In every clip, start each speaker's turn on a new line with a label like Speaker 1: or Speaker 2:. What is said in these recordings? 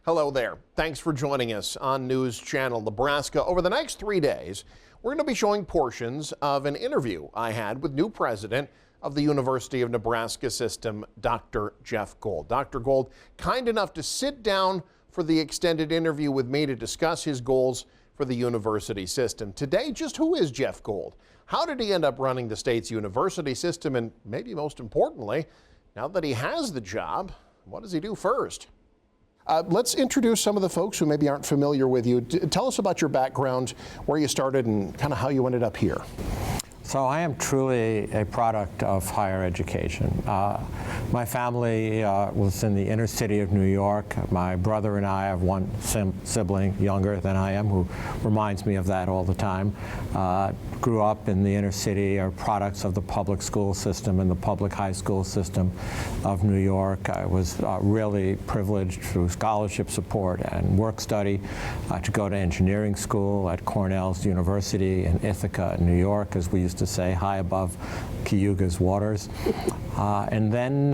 Speaker 1: Hello there. Thanks for joining us on News Channel Nebraska. Over the next 3 days, we're going to be showing portions of an interview I had with new president of the University of Nebraska system, Dr. Jeff Gold. Dr. Gold, kind enough to sit down for the extended interview with me to discuss his goals for the university system. Today, just who is Jeff Gold? How did he end up running the state's university system? And maybe most importantly, now that he has the job, what does he do first? Let's introduce some of the folks who maybe aren't familiar with you. Tell us about your background, where you started, and kind of how you ended up here.
Speaker 2: So I am truly a product of higher education. My family was in the inner city of New York. My brother and I have one sibling younger than I am who reminds me of that all the time. Grew up in the inner city, are products of the public school system and the public high school system of New York. I was really privileged through scholarship support and work study to go to engineering school at Cornell's University in Ithaca, New York, as we used to say, high above Cayuga's waters. And then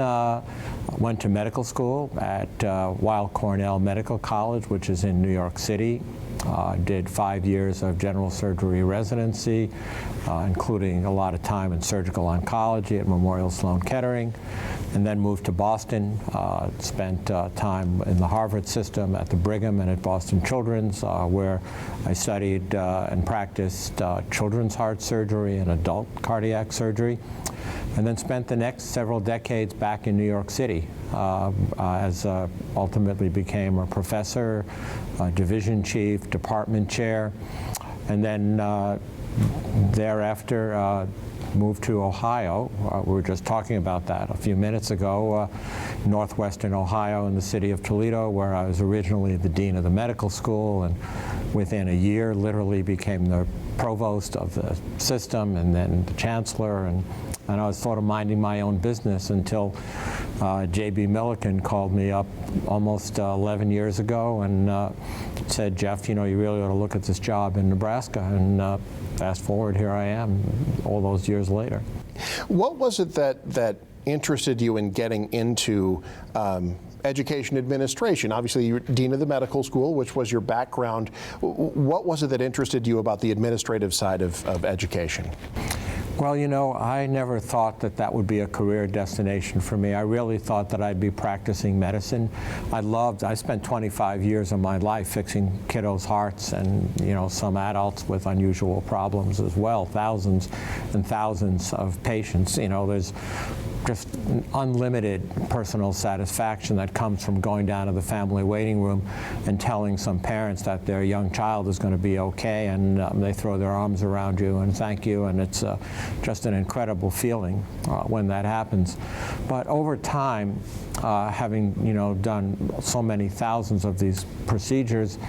Speaker 2: went to medical school at Weill Cornell Medical College, which is in New York City. Did 5 years of general surgery residency, including a lot of time in surgical oncology at Memorial Sloan Kettering, and then moved to Boston, spent time in the Harvard system at the Brigham and at Boston Children's, where I studied and practiced children's heart surgery and adult cardiac surgery, and then spent the next several decades back in New York City as ultimately became a professor, division chief, department chair, and then thereafter moved to Ohio. We were just talking about that a few minutes ago, northwestern Ohio in the city of Toledo, where I was originally the dean of the medical school, and within a year literally became the provost of the system and then the chancellor, and I was sort of minding my own business until J.B. Milliken called me up almost 11 years ago and said, Jeff, you know, you really ought to look at this job in Nebraska. And fast forward, here I am all those years later.
Speaker 1: What was it that interested you in getting into education administration? Obviously, you're dean of the medical school, which was your background. What was it that interested you about the administrative side of education?
Speaker 2: Well, you know, I never thought that that would be a career destination for me. I really thought that I'd be practicing medicine. I spent 25 years of my life fixing kiddos' hearts and, you know, some adults with unusual problems as well, thousands and thousands of patients. You know, there's just unlimited personal satisfaction that comes from going down to the family waiting room and telling some parents that their young child is going to be okay, and they throw their arms around you and thank you, and it's just an incredible feeling when that happens. But over time, having, you know, done so many thousands of these procedures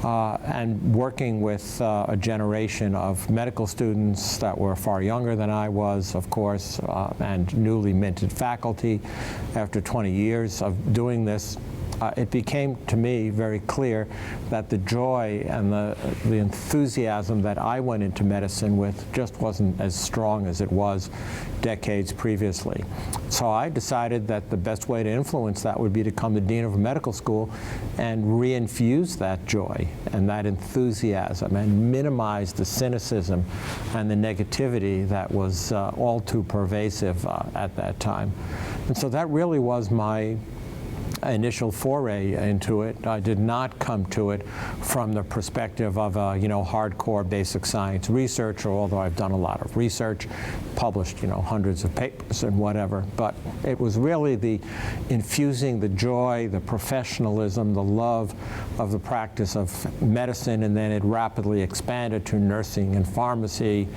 Speaker 2: and working with a generation of medical students that were far younger than I was, of course, and newly minted faculty, after 20 years of doing this, it became to me very clear that the joy and the enthusiasm that I went into medicine with just wasn't as strong as it was decades previously. So I decided that the best way to influence that would be to come the dean of a medical school and reinfuse that joy and that enthusiasm and minimize the cynicism and the negativity that was all too pervasive at that time. And so that really was my initial foray into it. I did not come to it from the perspective of a, you know, hardcore basic science researcher, although I've done a lot of research, published, you know, hundreds of papers and whatever. But it was really the infusing the joy, the professionalism, the love of the practice of medicine, and then it rapidly expanded to nursing and pharmacy,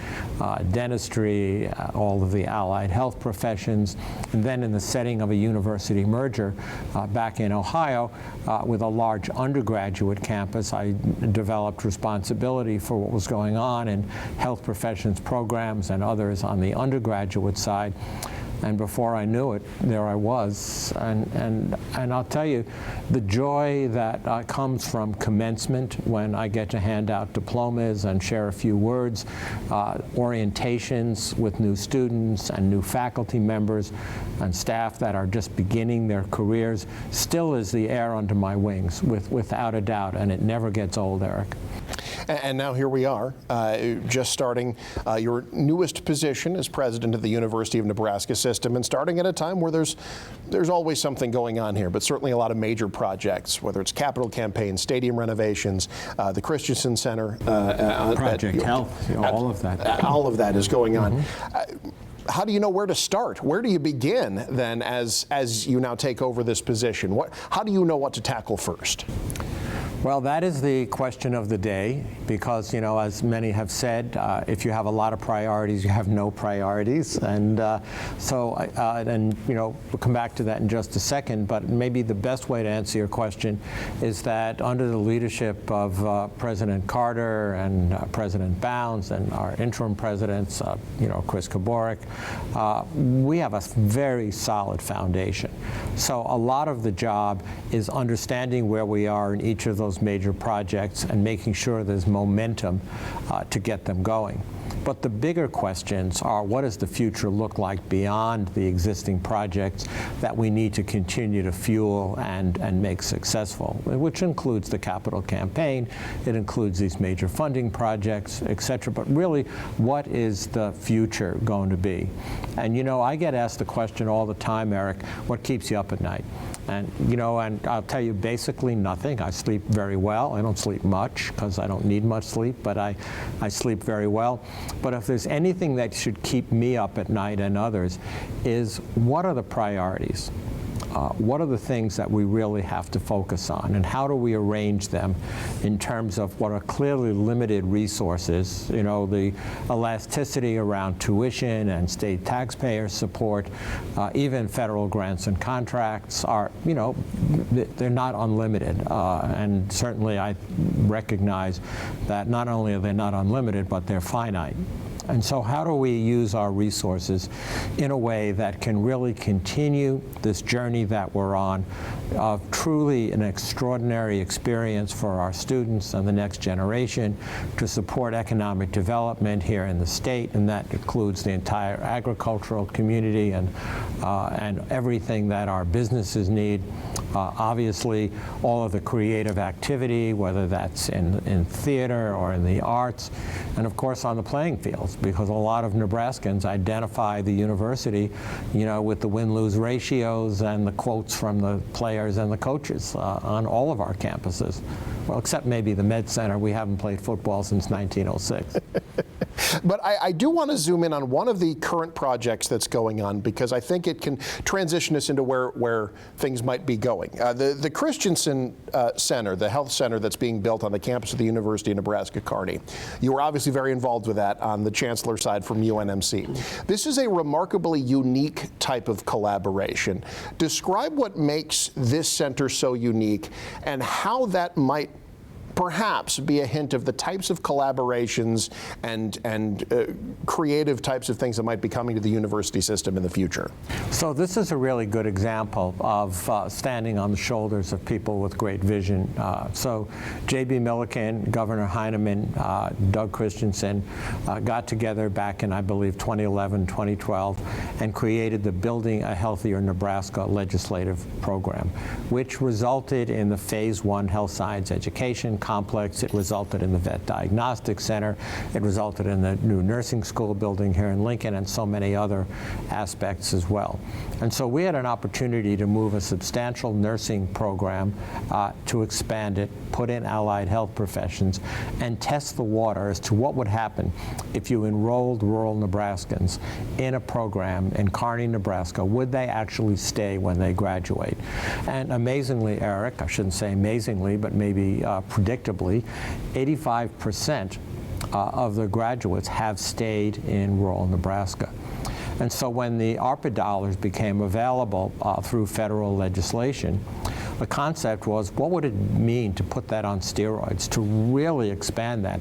Speaker 2: dentistry, all of the allied health professions, and then in the setting of a university merger back in Ohio with a large undergraduate campus, I developed responsibility for what was going on in health professions programs and others on the undergraduate side. And before I knew it, there I was. And I'll tell you, the joy that comes from commencement when I get to hand out diplomas and share a few words, orientations with new students and new faculty members and staff that are just beginning their careers, still is the air under my wings, without a doubt, and it never gets old, Eric.
Speaker 1: And now here we are, just starting your newest position as president of the University of Nebraska System, and starting at a time where there's always something going on here, but certainly a lot of major projects, whether it's capital campaign, stadium renovations, the Christensen Center.
Speaker 2: Project Health, all of that.
Speaker 1: All of that is going on. How do you know where to start? Where do you begin then as you now take over this position? How do you know what to tackle first?
Speaker 2: Well, that is the question of the day, because, you know, as many have said, if you have a lot of priorities, you have no priorities. And you know, we'll come back to that in just a second, but maybe the best way to answer your question is that under the leadership of President Carter and President Bounds and our interim presidents, you know, Chris Kaborik, we have a very solid foundation. So a lot of the job is understanding where we are in each of those major projects and making sure there's momentum to get them going. But the bigger questions are, what does the future look like beyond the existing projects that we need to continue to fuel and make successful, which includes the capital campaign, it includes these major funding projects, et cetera. But really, what is the future going to be? And you know, I get asked the question all the time, Eric, what keeps you up at night? And you know, and I'll tell you basically nothing. I sleep very well. I don't sleep much because I don't need much sleep, but I sleep very well. But if there's anything that should keep me up at night and others, is what are the priorities? What are the things that we really have to focus on, and how do we arrange them in terms of what are clearly limited resources? You know, the elasticity around tuition and state taxpayer support, even federal grants and contracts are, you know, they're not unlimited. And certainly I recognize that not only are they not unlimited, but they're finite. And so how do we use our resources in a way that can really continue this journey that we're on of truly an extraordinary experience for our students and the next generation, to support economic development here in the state, and that includes the entire agricultural community and everything that our businesses need. Obviously, all of the creative activity, whether that's in theater or in the arts, and of course on the playing fields, because a lot of Nebraskans identify the university, you know, with the win-lose ratios and the quotes from the players and the coaches on all of our campuses. Well, except maybe the Med Center. We haven't played football since 1906.
Speaker 1: But I do want to zoom in on one of the current projects that's going on, because I think it can transition us into where things might be going. The Christensen Center, the health center that's being built on the campus of the University of Nebraska-Kearney. You were obviously very involved with that on the chancellor side from UNMC. This is a remarkably unique type of collaboration. Describe what makes this center so unique and how that might perhaps be a hint of the types of collaborations and creative types of things that might be coming to the university system in the future. So
Speaker 2: this is a really good example of standing on the shoulders of people with great vision. So J.B. Milliken, Governor Heineman, Doug Christensen got together back in, I believe, 2011, 2012, and created the Building a Healthier Nebraska legislative program, which resulted in the Phase 1 health science education complex. It resulted in the Vet Diagnostic Center. It resulted in the new nursing school building here in Lincoln, and so many other aspects as well. And so we had an opportunity to move a substantial nursing program to expand it, put in allied health professions, and test the water as to what would happen if you enrolled rural Nebraskans in a program in Kearney, Nebraska. Would they actually stay when they graduate? And amazingly, Eric, I shouldn't say amazingly, but maybe predictably, 85% of the graduates have stayed in rural Nebraska. And so when the ARPA dollars became available through federal legislation, the concept was, what would it mean to put that on steroids, to really expand that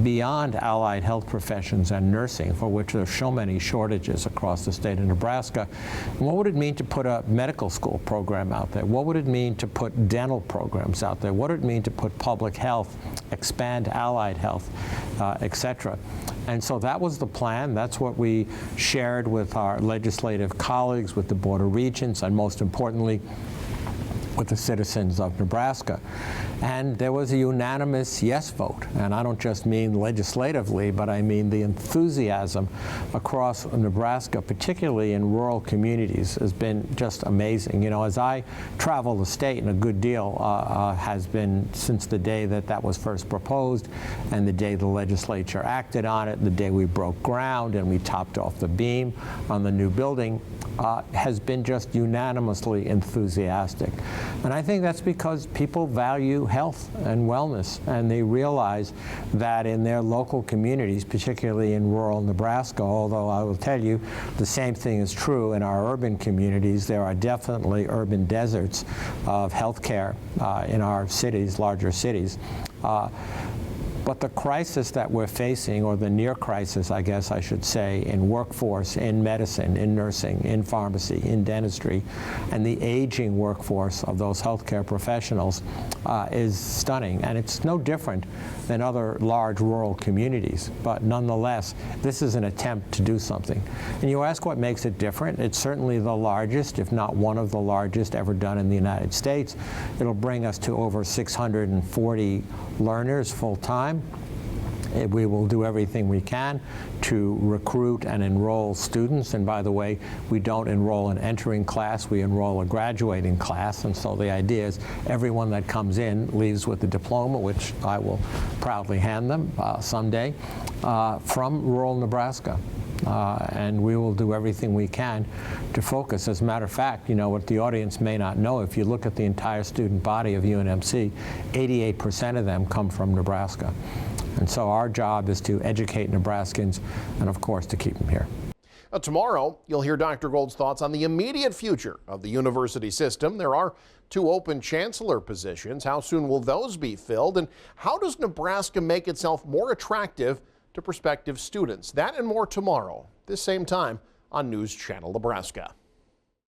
Speaker 2: beyond allied health professions and nursing, for which there are so many shortages across the state of Nebraska? And what would it mean to put a medical school program out there? What would it mean to put dental programs out there? What would it mean to put public health, expand allied health, etc.? And so that was the plan. That's what we shared with our legislative colleagues, with the Board of Regents, and most importantly, with the citizens of Nebraska. And there was a unanimous yes vote. And I don't just mean legislatively, but I mean the enthusiasm across Nebraska, particularly in rural communities, has been just amazing. You know, as I travel the state, and a good deal has been since the day that that was first proposed, and the day the legislature acted on it, the day we broke ground and we topped off the beam on the new building, has been just unanimously enthusiastic. And I think that's because people value health and wellness, and they realize that in their local communities, particularly in rural Nebraska, although I will tell you the same thing is true in our urban communities, there are definitely urban deserts of health care in our cities, larger cities. But the crisis that we're facing, or the near crisis, I guess I should say, in workforce, in medicine, in nursing, in pharmacy, in dentistry, and the aging workforce of those healthcare professionals is stunning. And it's no different than other large rural communities. But nonetheless, this is an attempt to do something. And you ask what makes it different? It's certainly the largest, if not one of the largest, ever done in the United States. It'll bring us to over 640 learners full-time. We will do everything we can to recruit and enroll students. And by the way, we don't enroll an entering class, we enroll a graduating class. And so the idea is everyone that comes in leaves with a diploma, which I will proudly hand them someday, from rural Nebraska. And we will do everything we can to focus. As a matter of fact, you know, what the audience may not know, if you look at the entire student body of UNMC, 88% of them come from Nebraska. And so our job is to educate Nebraskans and, of course, to keep them here.
Speaker 1: Tomorrow, you'll hear Dr. Gold's thoughts on the immediate future of the university system. There are 2 open chancellor positions. How soon will those be filled? And how does Nebraska make itself more attractive to prospective students? That and more tomorrow, this same time on News Channel Nebraska.